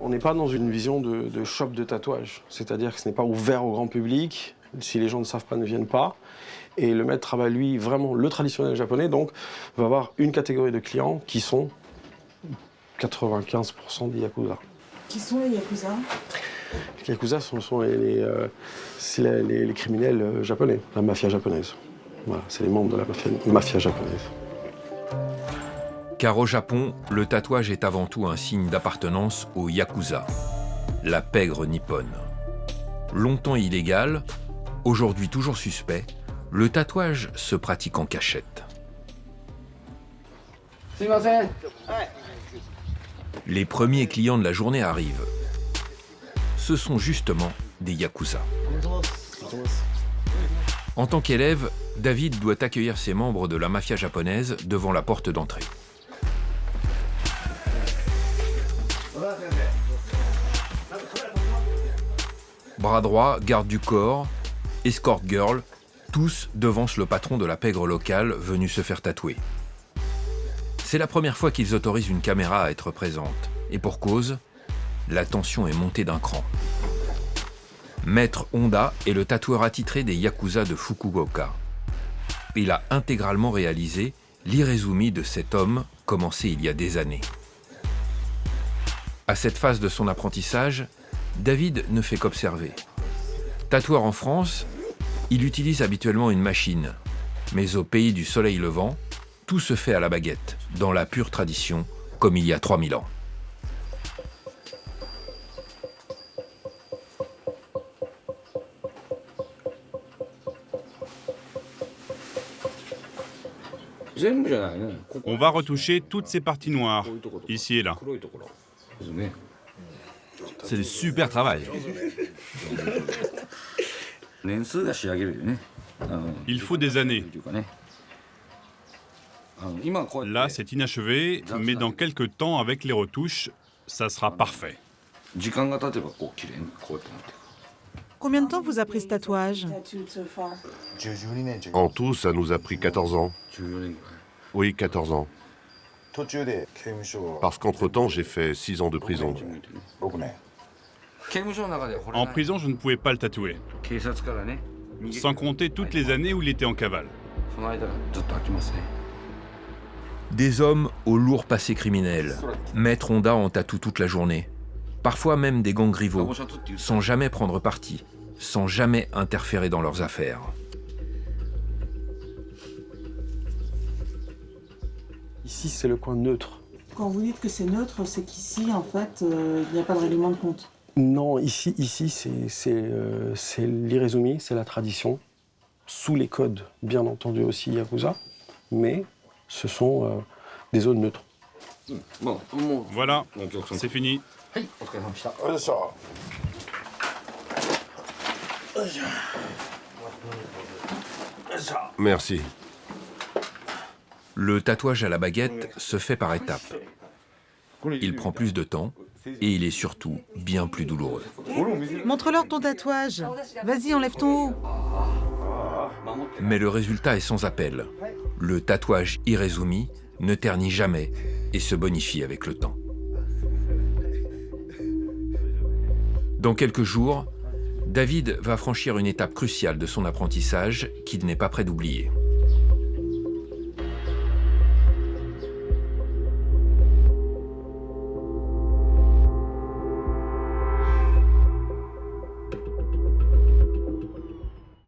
On n'est pas dans une vision de shop de tatouage, c'est-à-dire que ce n'est pas ouvert au grand public, si les gens ne savent pas, ne viennent pas. Et le maître travaille, lui, vraiment le traditionnel japonais, donc va avoir une catégorie de clients qui sont 95% des Yakuza. Qui sont les Yakuza? Les Yakuza sont les criminels japonais, la mafia japonaise. Voilà, c'est les membres de la mafia japonaise. Car au Japon, le tatouage est avant tout un signe d'appartenance au Yakuza, la pègre nippone. Longtemps illégal, aujourd'hui toujours suspect, le tatouage se pratique en cachette. Les premiers clients de la journée arrivent. Ce sont justement des Yakuza. En tant qu'élève, David doit accueillir ses membres de la mafia japonaise devant la porte d'entrée. Bras droit, garde du corps, escort girl, tous devancent le patron de la pègre locale venu se faire tatouer. C'est la première fois qu'ils autorisent une caméra à être présente. Et pour cause, la tension est montée d'un cran. Maître Honda est le tatoueur attitré des Yakuza de Fukuoka. Il a intégralement réalisé l'Irezumi de cet homme commencé il y a des années. À cette phase de son apprentissage, David ne fait qu'observer. Tatoueur en France, il utilise habituellement une machine. Mais au pays du soleil levant, tout se fait à la baguette, dans la pure tradition, comme il y a 3000 ans. On va retoucher toutes ces parties noires, ici et là. C'est du super travail. Il faut des années. Là, c'est inachevé, mais dans quelques temps, avec les retouches, ça sera parfait. Combien de temps vous a pris ce tatouage? En tout, ça nous a pris 14 ans. Oui, 14 ans. Parce qu'entre-temps, j'ai fait 6 ans de prison. En prison, je ne pouvais pas le tatouer. Sans compter toutes les années où il était en cavale. Des hommes au lourd passé criminel. Maître Honda en tatoue toute la journée. Parfois même des gangs rivaux, sans jamais prendre parti, sans jamais interférer dans leurs affaires. Ici, c'est le coin neutre. Quand vous dites que c'est neutre, c'est qu'ici, en fait, il n'y a pas de règlement de compte. Non, ici c'est l'Irezumi, c'est la tradition, sous les codes, bien entendu aussi Yakuza, mais ce sont des zones neutres. Voilà, c'est fini. Merci. Le tatouage à la baguette se fait par étapes. Il prend plus de temps et il est surtout bien plus douloureux. Montre-leur ton tatouage. Vas-y, enlève ton haut. Mais le résultat est sans appel. Le tatouage Irezumi ne ternit jamais et se bonifie avec le temps. Dans quelques jours, David va franchir une étape cruciale de son apprentissage qu'il n'est pas prêt d'oublier.